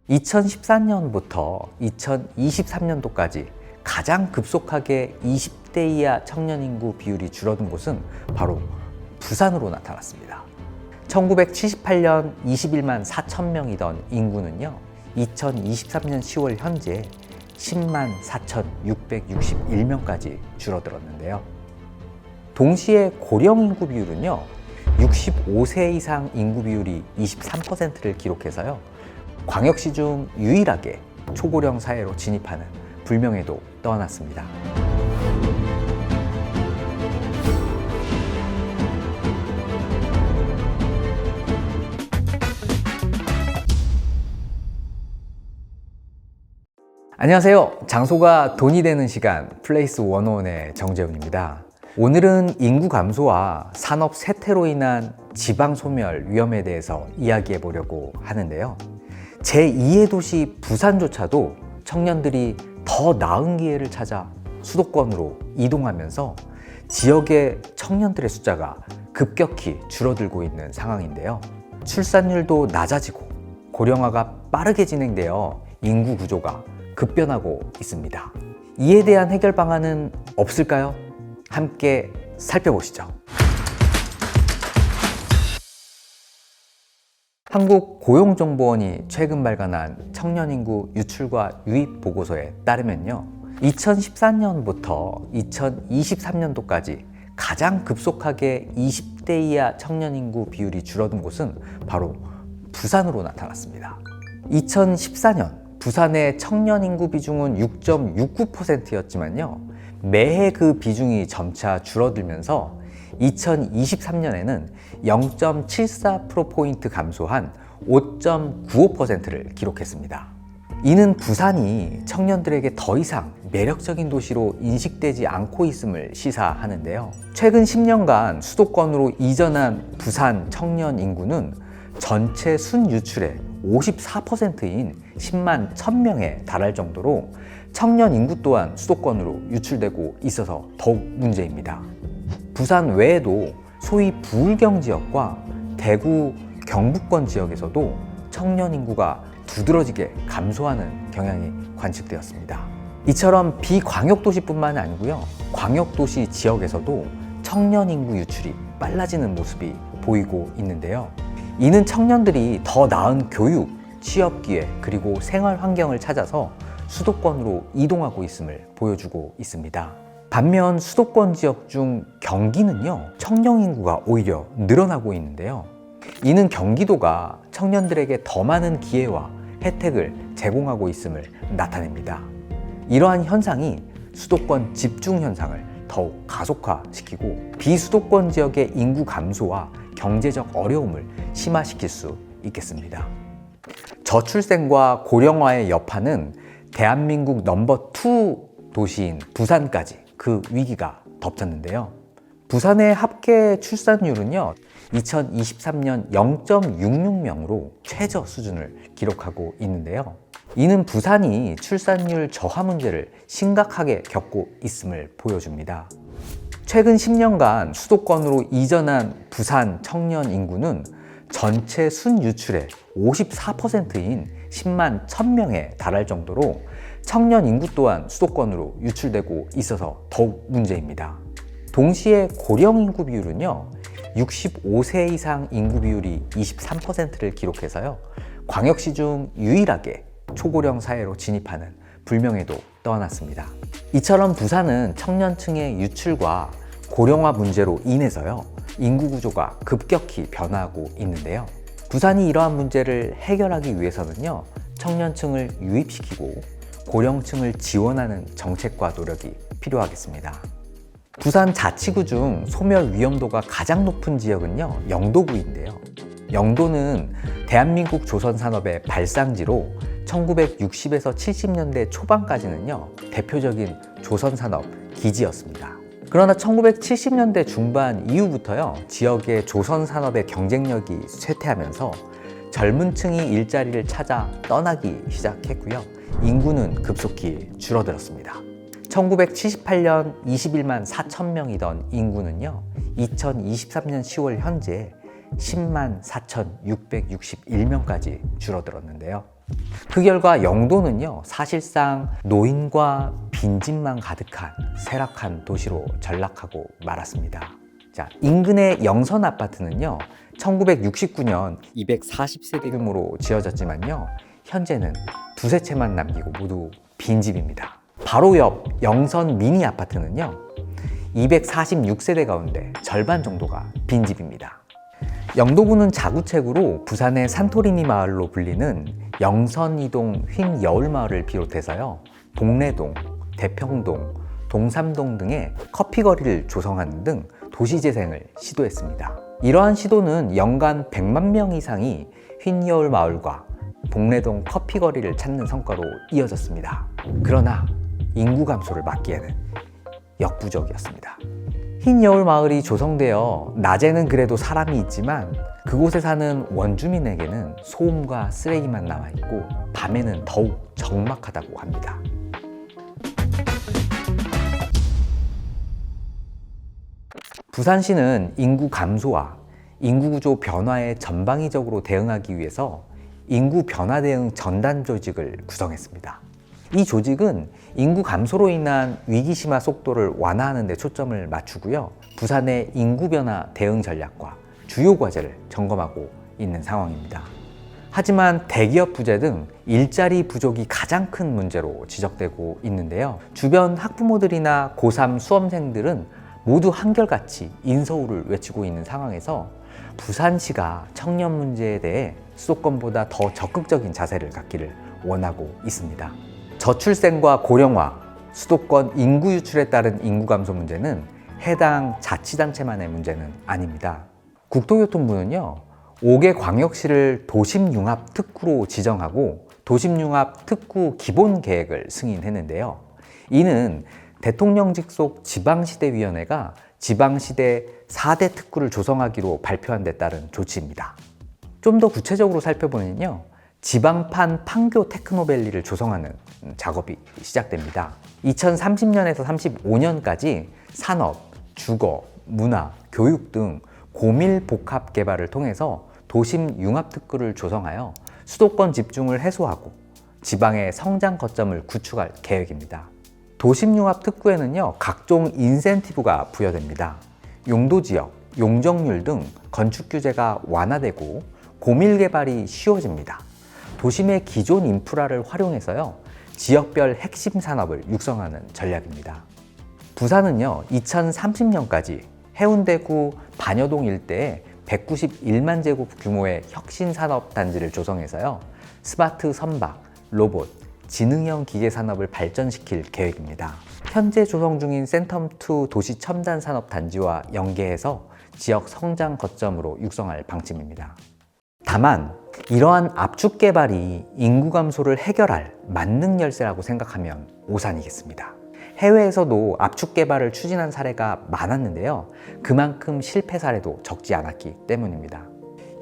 2014년부터 2023년도까지 가장 급속하게 20대 이하 청년 인구 비율이 줄어든 곳은 바로 부산으로 나타났습니다. 1978년 21만 4천 명이던 인구는요, 2023년 10월 현재 10만 4,661명까지 줄어들었는데요. 동시에 고령 인구 비율은요, 65세 이상 인구 비율이 23%를 기록해서요, 광역시 중 유일하게 초고령 사회로 진입하는 불명예도 떠안았습니다. 안녕하세요. 장소가 돈이 되는 시간 플레이스 101의 정재훈입니다. 오늘은 인구 감소와 산업 쇠퇴로 인한 지방 소멸 위험에 대해서 이야기해 보려고 하는데요. 제2의 도시 부산조차도 청년들이 더 나은 기회를 찾아 수도권으로 이동하면서 지역의 청년들의 숫자가 급격히 줄어들고 있는 상황인데요. 출산율도 낮아지고 고령화가 빠르게 진행되어 인구 구조가 급변하고 있습니다. 이에 대한 해결 방안은 없을까요? 함께 살펴보시죠. 한국고용정보원이 최근 발간한 청년인구 유출과 유입 보고서에 따르면요, 2014년부터 2023년도까지 가장 급속하게 20대 이하 청년인구 비율이 줄어든 곳은 바로 부산으로 나타났습니다. 2014년 부산의 청년 인구 비중은 6.69%였지만요. 매해 그 비중이 점차 줄어들면서 2023년에는 0.74%포인트 감소한 5.95%를 기록했습니다. 이는 부산이 청년들에게 더 이상 매력적인 도시로 인식되지 않고 있음을 시사하는데요. 최근 10년간 수도권으로 이전한 부산 청년 인구는 전체 순유출의 54%인 10만 1000명에 달할 정도로 청년 인구 또한 수도권으로 유출되고 있어서 더욱 문제입니다. 부산 외에도 소위 부울경 지역과 대구, 경북권 지역에서도 청년 인구가 두드러지게 감소하는 경향이 관측되었습니다. 이처럼 비광역도시뿐만 아니고요, 광역도시 지역에서도 청년 인구 유출이 빨라지는 모습이 보이고 있는데요. 이는 청년들이 더 나은 교육, 취업 기회, 그리고 생활 환경을 찾아서 수도권으로 이동하고 있음을 보여주고 있습니다. 반면 수도권 지역 중 경기는요, 청년 인구가 오히려 늘어나고 있는데요. 이는 경기도가 청년들에게 더 많은 기회와 혜택을 제공하고 있음을 나타냅니다. 이러한 현상이 수도권 집중 현상을 더욱 가속화시키고 비수도권 지역의 인구 감소와 경제적 어려움을 심화시킬 수 있겠습니다. 저출생과 고령화의 여파는 대한민국 넘버 2 도시인 부산까지 그 위기가 덮쳤는데요. 부산의 합계 출산율은요, 2023년 0.66명으로 최저 수준을 기록하고 있는데요. 이는 부산이 출산율 저하 문제를 심각하게 겪고 있음을 보여줍니다. 최근 10년간 수도권으로 이전한 부산 청년 인구는 전체 순유출의 54%인 10만 1000명에 달할 정도로 청년 인구 또한 수도권으로 유출되고 있어서 더욱 문제입니다. 동시에 고령 인구 비율은요, 65세 이상 인구 비율이 23%를 기록해서요, 광역시 중 유일하게 초고령 사회로 진입하는 불명예도 떠안았습니다. 이처럼 부산은 청년층의 유출과 고령화 문제로 인해서요, 인구 구조가 급격히 변화하고 있는데요. 부산이 이러한 문제를 해결하기 위해서는요, 청년층을 유입시키고 고령층을 지원하는 정책과 노력이 필요하겠습니다. 부산 자치구 중 소멸 위험도가 가장 높은 지역은요, 영도구인데요. 영도는 대한민국 조선산업의 발상지로 1960에서 70년대 초반까지는요, 대표적인 조선산업 기지였습니다. 그러나 1970년대 중반 이후부터요, 지역의 조선산업의 경쟁력이 쇠퇴하면서 젊은 층이 일자리를 찾아 떠나기 시작했고요, 인구는 급속히 줄어들었습니다. 1978년 21만 4천 명이던 인구는요, 2023년 10월 현재 10만 4,661명까지 줄어들었는데요. 그 결과 영도는요, 사실상 노인과 빈집만 가득한 쇠락한 도시로 전락하고 말았습니다. 자, 인근의 영선 아파트는요, 1969년 240세대 규모로 지어졌지만요, 현재는 두세 채만 남기고 모두 빈집입니다. 바로 옆 영선 미니 아파트는요, 246세대 가운데 절반 정도가 빈집입니다. 영도구는 자구책으로 부산의 산토리니 마을로 불리는 영선이동 휜여울마을을 비롯해서요, 동래동, 대평동, 동삼동 등의 커피거리를 조성하는 등 도시재생을 시도했습니다. 이러한 시도는 연간 100만 명 이상이 휜여울마을과 동래동 커피거리를 찾는 성과로 이어졌습니다. 그러나 인구 감소를 막기에는 역부족이었습니다. 휜여울마을이 조성되어 낮에는 그래도 사람이 있지만 그곳에 사는 원주민에게는 소음과 쓰레기만 남아있고 밤에는 더욱 적막하다고 합니다. 부산시는 인구 감소와 인구 구조 변화에 전방위적으로 대응하기 위해서 인구 변화 대응 전담 조직을 구성했습니다. 이 조직은 인구 감소로 인한 위기 심화 속도를 완화하는 데 초점을 맞추고요, 부산의 인구 변화 대응 전략과 주요 과제를 점검하고 있는 상황입니다. 하지만 대기업 부재 등 일자리 부족이 가장 큰 문제로 지적되고 있는데요, 주변 학부모들이나 고3 수험생들은 모두 한결같이 인서울을 외치고 있는 상황에서 부산시가 청년 문제에 대해 수도권보다 더 적극적인 자세를 갖기를 원하고 있습니다. 저출생과 고령화, 수도권 인구 유출에 따른 인구 감소 문제는 해당 자치단체만의 문제는 아닙니다. 국토교통부는요, 5개 광역시를 도심융합특구로 지정하고 도심융합특구 기본계획을 승인했는데요. 이는 대통령 직속 지방시대위원회가 지방시대 4대 특구를 조성하기로 발표한 데 따른 조치입니다. 좀 더 구체적으로 살펴보면요, 지방판 판교 테크노밸리를 조성하는 작업이 시작됩니다. 2030년에서 35년까지 산업, 주거, 문화, 교육 등 고밀 복합 개발을 통해서 도심 융합 특구를 조성하여 수도권 집중을 해소하고 지방의 성장 거점을 구축할 계획입니다. 도심 융합 특구에는요, 각종 인센티브가 부여됩니다. 용도 지역, 용적률 등 건축 규제가 완화되고 고밀 개발이 쉬워집니다. 도심의 기존 인프라를 활용해서요, 지역별 핵심 산업을 육성하는 전략입니다. 부산은요, 2030년까지 해운대구 반여동 일대에 191만 제곱 규모의 혁신산업 단지를 조성해서요, 스마트 선박, 로봇, 지능형 기계 산업을 발전시킬 계획입니다. 현재 조성 중인 센텀2 도시 첨단 산업 단지와 연계해서 지역 성장 거점으로 육성할 방침입니다. 다만 이러한 압축 개발이 인구 감소를 해결할 만능 열쇠라고 생각하면 오산이겠습니다. 해외에서도 압축 개발을 추진한 사례가 많았는데요, 그만큼 실패 사례도 적지 않았기 때문입니다.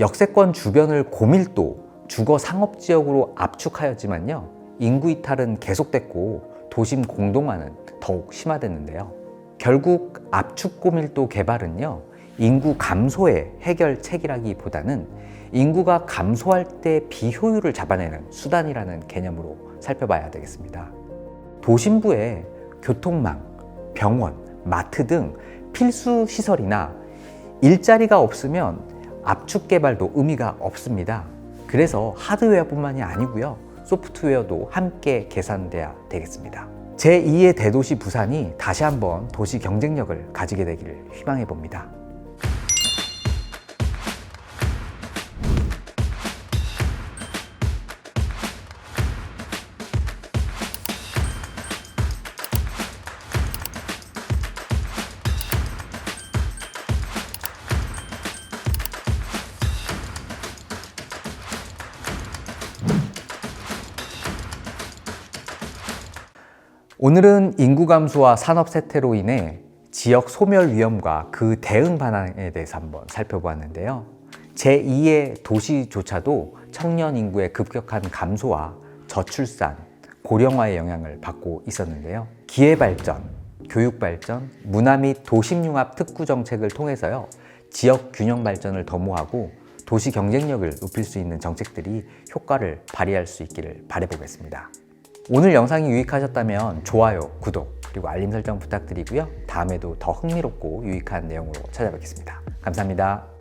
역세권 주변을 고밀도 주거 상업지역으로 압축하였지만요, 인구 이탈은 계속됐고 도심 공동화는 더욱 심화됐는데요. 결국 압축 고밀도 개발은요, 인구 감소의 해결책이라기보다는 인구가 감소할 때 비효율을 잡아내는 수단이라는 개념으로 살펴봐야 되겠습니다. 도심부에 교통망, 병원, 마트 등 필수 시설이나 일자리가 없으면 압축 개발도 의미가 없습니다. 그래서 하드웨어뿐만이 아니고요, 소프트웨어도 함께 개선돼야 되겠습니다. 제2의 대도시 부산이 다시 한번 도시 경쟁력을 가지게 되기를 희망해 봅니다. 오늘은 인구 감소와 산업 쇠퇴로 인해 지역 소멸 위험과 그 대응 방안에 대해서 한번 살펴보았는데요. 제2의 도시조차도 청년 인구의 급격한 감소와 저출산, 고령화의 영향을 받고 있었는데요. 기회발전, 교육발전, 문화 및 도심융합 특구 정책을 통해서요, 지역 균형 발전을 도모하고 도시 경쟁력을 높일 수 있는 정책들이 효과를 발휘할 수 있기를 바라보겠습니다. 오늘 영상이 유익하셨다면 좋아요, 구독, 그리고 알림 설정 부탁드리고요. 다음에도 더 흥미롭고 유익한 내용으로 찾아뵙겠습니다. 감사합니다.